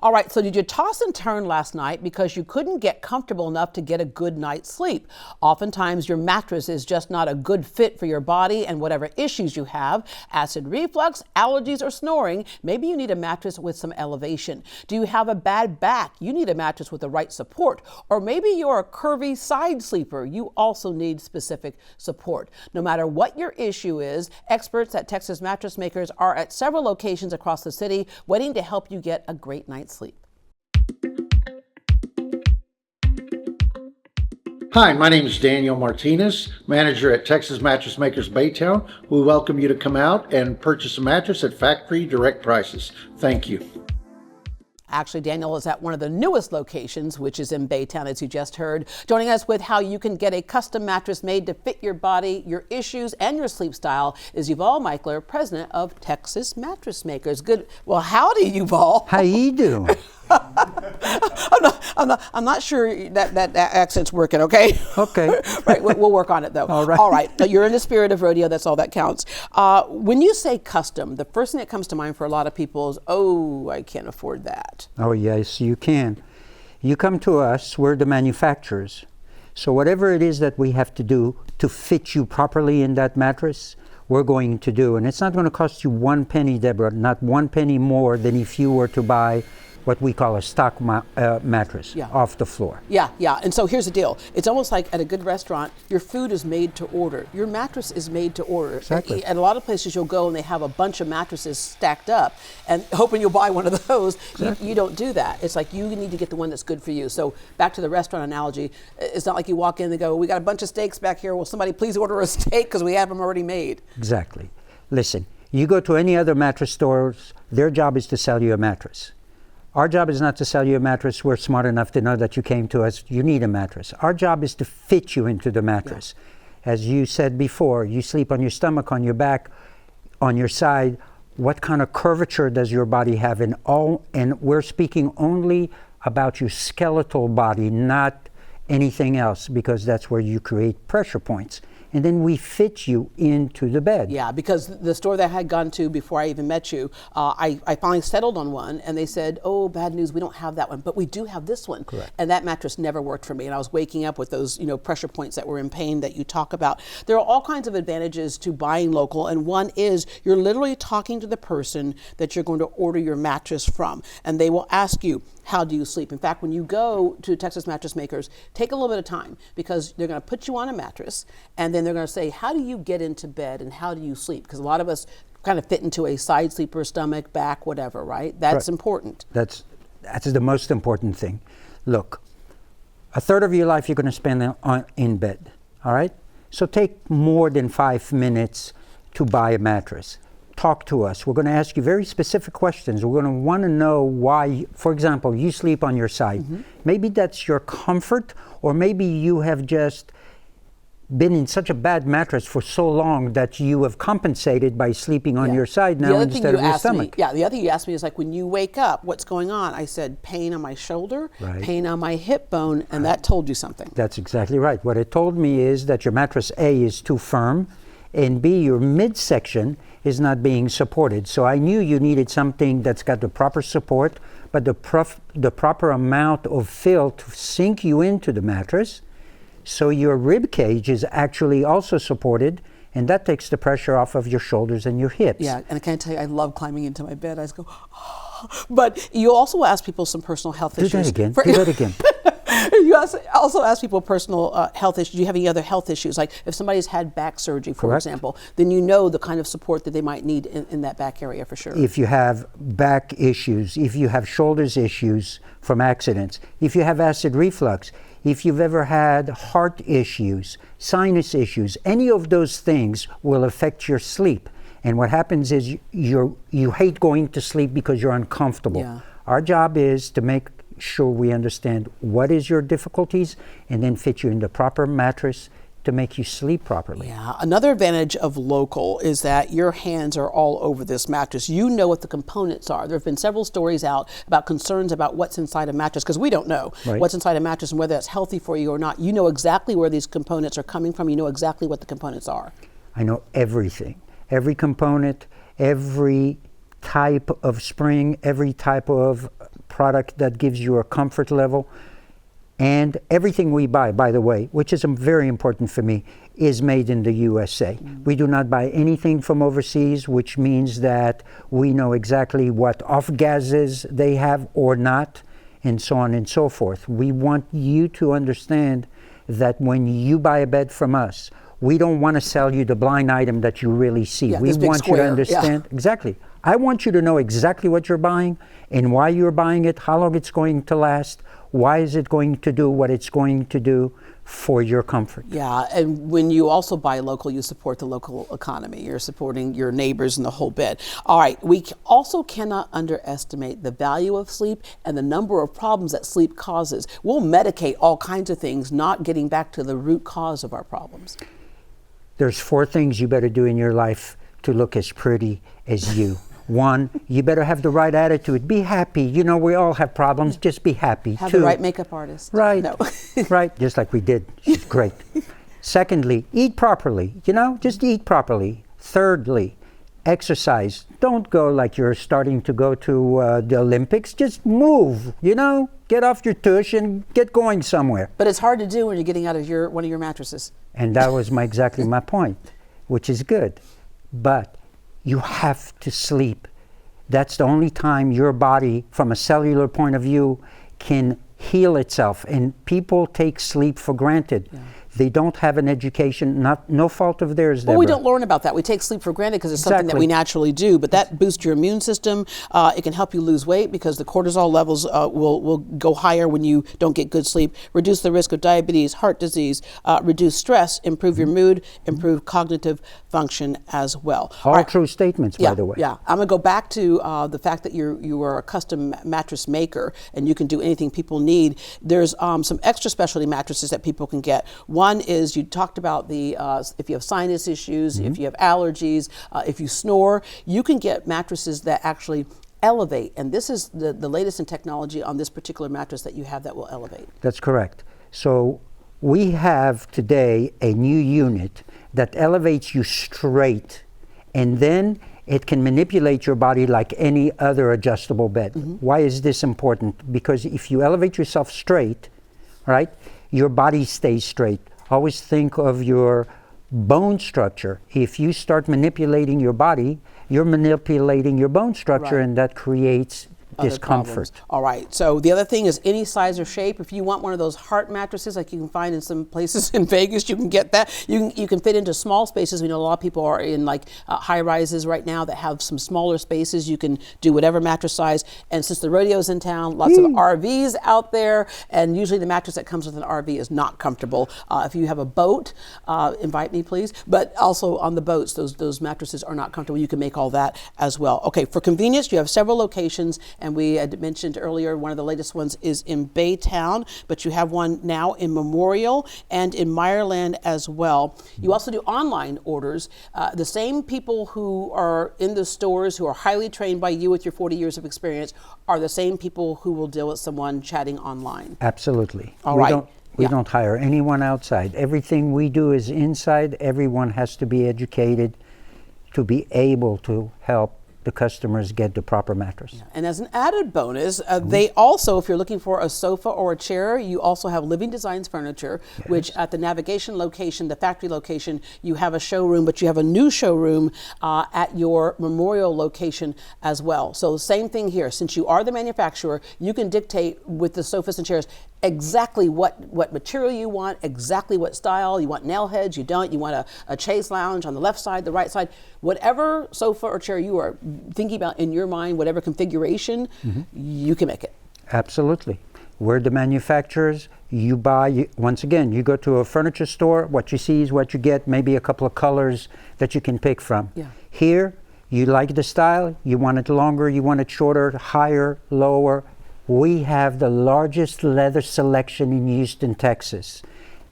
All right, so did you toss and turn last night because you couldn't get comfortable enough to get a good night's sleep? Oftentimes your mattress is just not a good fit for your body and whatever issues you have, acid reflux, allergies, or snoring, maybe you need a mattress with some elevation. Do you have a bad back? You need a mattress with the right support. Or maybe you're a curvy side sleeper. You also need specific support. No matter what your issue is, experts at Texas Mattress Makers are at several locations across the city waiting to help you get a great night's sleep. Hi, my name is Daniel Martinez, manager at Texas Mattress Makers Baytown. We welcome you to come out and purchase a mattress at factory direct prices. Thank you. Actually, Daniel is at one of the newest locations, which is in Baytown, as you just heard, joining us with how you can get a custom mattress made to fit your body, your issues, and your sleep style is Yuval Michler, president of Texas Mattress Makers. Good. Well, howdy, Yuval. How you doing? I'm not sure that accent's working, okay? Okay. Right, we'll work on it, though. All right. All right, you're in the spirit of rodeo, that's all that counts. When you say custom, the first thing that comes to mind for a lot of people is, oh, I can't afford that. Oh, yes, you can. You come to us, we're the manufacturers. So whatever it is that we have to do to fit you properly in that mattress, we're going to do. And it's not going to cost you one penny, Deborah, not one penny more than if you were to buy what we call a stock mattress off the floor. Yeah. And so here's the deal. It's almost like at a good restaurant, your food is made to order. Your mattress is made to order. Exactly. At a lot of places you'll go and they have a bunch of mattresses stacked up and hoping you'll buy one of those. Exactly. You don't do that. It's like you need to get the one that's good for you. So back to the restaurant analogy, it's not like you walk in and they go, we got a bunch of steaks back here. Will somebody please order a steak because we have them already made? Exactly. Listen, you go to any other mattress stores, their job is to sell you a mattress. Our job is not to sell you a mattress. We're smart enough to know that you came to us, you need a mattress. Our job is to fit you into the mattress. Yeah. As you said before, you sleep on your stomach, on your back, on your side. What kind of curvature does your body have? And we're speaking only about your skeletal body, not anything else, because that's where you create pressure points. And then we fit you into the bed. Yeah, because the store that I had gone to before I even met you, I finally settled on one, and they said, oh, bad news, we don't have that one, but we do have this one. Correct. And that mattress never worked for me, and I was waking up with those pressure points that were in pain that you talk about. There are all kinds of advantages to buying local, and one is you're literally talking to the person that you're going to order your mattress from, and they will ask you, how do you sleep? In fact, when you go to Texas Mattress Makers, take a little bit of time because they're going to put you on a mattress and then they're going to say, how do you get into bed and how do you sleep? Because a lot of us kind of fit into a side sleeper, stomach, back, whatever, right? That's important. That's the most important thing. Look, a third of your life you're going to spend in bed, all right? So take more than 5 minutes to buy a mattress. Talk to us. We're going to ask you very specific questions. We're going to want to know why, for example, you sleep on your side. Mm-hmm. Maybe that's your comfort, or maybe you have just been in such a bad mattress for so long that you have compensated by sleeping on your side now instead of your stomach. The other thing you asked me is like, when you wake up, what's going on? I said, pain on my shoulder, pain on my hip bone, and that told you something. That's exactly right. What it told me is that your mattress A is too firm, and B, your midsection is not being supported. So I knew you needed something that's got the proper support, but the proper amount of fill to sink you into the mattress, so your rib cage is actually also supported, and that takes the pressure off of your shoulders and your hips. Yeah, and I can't tell you, I love climbing into my bed. I just go, oh. But you also ask people some personal health issues. Do that again. You also ask people personal health issues. Do you have any other health issues? Like if somebody's had back surgery, for example, then you know the kind of support that they might need in that back area for sure. If you have back issues, if you have shoulders issues from accidents, if you have acid reflux, if you've ever had heart issues, sinus issues, any of those things will affect your sleep. And what happens is you hate going to sleep because you're uncomfortable. Yeah. Our job is to make sure we understand what is your difficulties and then fit you in the proper mattress to make you sleep properly. Yeah, another advantage of local is that your hands are all over this mattress. You know what the components are. There have been several stories out about concerns about what's inside a mattress because we don't know what's inside a mattress and whether that's healthy for you or not. You know exactly where these components are coming from. You know exactly what the components are. I know everything. Every component, every type of spring, every type of product that gives you a comfort level. And everything we buy, by the way, which is very important for me, is made in the USA. We do not buy anything from overseas, which means that we know exactly what off gases they have or not, and so on and so forth. We want you to understand that when you buy a bed from us, we don't want to sell you the blind item that you really see. Yeah, we this big want you to square. understand exactly. I want you to know exactly what you're buying and why you're buying it, how long it's going to last, why is it going to do what it's going to do for your comfort. Yeah, and when you also buy local, you support the local economy. You're supporting your neighbors and the whole bit. All right, we also cannot underestimate the value of sleep and the number of problems that sleep causes. We'll medicate all kinds of things, not getting back to the root cause of our problems. There's 4 things you better do in your life to look as pretty as you. 1, you better have the right attitude. Be happy. You know, we all have problems. Just be happy. Have 2, the right makeup artist. right, No. right, just like we did. She's great. Secondly, eat properly. You know, just eat properly. Thirdly, exercise. Don't go like you're starting to go to the Olympics. Just move, you know, get off your tush and get going somewhere. But it's hard to do when you're getting out of one of your mattresses. And that was exactly my point, which is good. But you have to sleep. That's the only time your body, from a cellular point of view, can heal itself. And people take sleep for granted. Yeah. They don't have an education, no fault of theirs. Well, we don't learn about that. We take sleep for granted because it's something that we naturally do. But that boosts your immune system. It can help you lose weight because the cortisol levels will go higher when you don't get good sleep. Reduce the risk of diabetes, heart disease, reduce stress, improve your mood, improve cognitive function as well. All true statements, by the way. Yeah, I'm going to go back to the fact that you are a custom mattress maker and you can do anything people need. There's some extra specialty mattresses that people can get. One is, you talked about the if you have sinus issues, if you have allergies, if you snore, you can get mattresses that actually elevate. And this is the latest in technology on this particular mattress that you have that will elevate. That's correct. So we have today a new unit that elevates you straight, and then it can manipulate your body like any other adjustable bed. Why is this important? Because if you elevate yourself straight, right, your body stays straight. Always think of your bone structure. If you start manipulating your body, you're manipulating your bone structure, and that creates discomfort. All right. So the other thing is any size or shape. If you want one of those heart mattresses like you can find in some places in Vegas, you can get that. You can fit into small spaces. We know a lot of people are in like high rises right now that have some smaller spaces. You can do whatever mattress size. And since the rodeo's in town, lots of RVs out there, and usually the mattress that comes with an RV is not comfortable. If you have a boat, invite me please. But also on the boats, those mattresses are not comfortable. You can make all that as well. Okay, for convenience, you have several locations. And we had mentioned earlier, one of the latest ones is in Baytown, but you have one now in Memorial and in Meyerland as well. You also do online orders. The same people who are in the stores, who are highly trained by you with your 40 years of experience, are the same people who will deal with someone chatting online. Absolutely. All right. We don't hire anyone outside. Everything we do is inside. Everyone has to be educated to be able to help the customers get the proper mattress. Yeah. And as an added bonus, they also, if you're looking for a sofa or a chair, you also have Living Designs Furniture, which at the navigation location, the factory location, you have a showroom, but you have a new showroom at your Memorial location as well. So same thing here. Since you are the manufacturer, you can dictate with the sofas and chairs exactly what material you want, exactly what style. You want nail heads, you don't. You want a chaise lounge on the left side, the right side. Whatever sofa or chair you are thinking about in your mind, whatever configuration, you can make it. Absolutely. We're the manufacturers. You buy, once again, you go to a furniture store, what you see is what you get, maybe a couple of colors that you can pick from. Yeah. Here, you like the style, you want it longer, you want it shorter, higher, lower. We have the largest leather selection in Houston, Texas.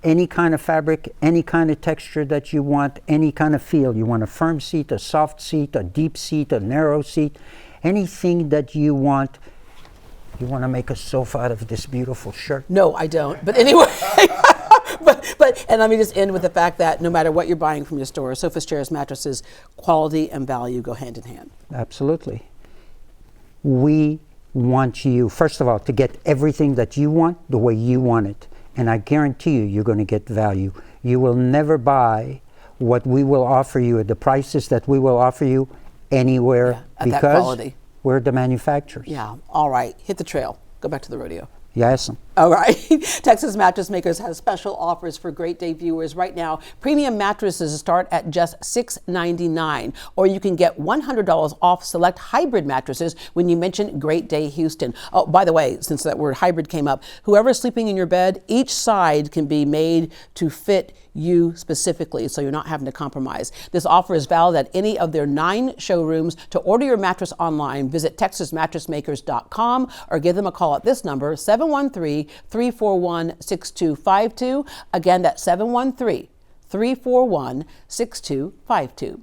Any kind of fabric, any kind of texture that you want, any kind of feel. You want a firm seat, a soft seat, a deep seat, a narrow seat, anything that you want. You want to make a sofa out of this beautiful shirt? No, I don't. But anyway, and let me just end with the fact that no matter what you're buying from your store, sofas, chairs, mattresses, quality and value go hand in hand. Absolutely. We want you, first of all, to get everything that you want the way you want it. And I guarantee you, you're going to get value. You will never buy what we will offer you at the prices that we will offer you anywhere at that because quality. We're the manufacturers. Yeah. All right. Hit the trail. Go back to the rodeo. Yes. All right. Texas Mattress Makers has special offers for Great Day viewers right now. Premium mattresses start at just $6.99, or you can get $100 off select hybrid mattresses when you mention Great Day Houston. Oh, by the way, since that word hybrid came up, whoever's sleeping in your bed, each side can be made to fit you specifically, so you're not having to compromise. This offer is valid at any of their 9 showrooms. To order your mattress online, visit texasmattressmakers.com or give them a call at this number, 713-341-6252. Again, that's 713-341-6252.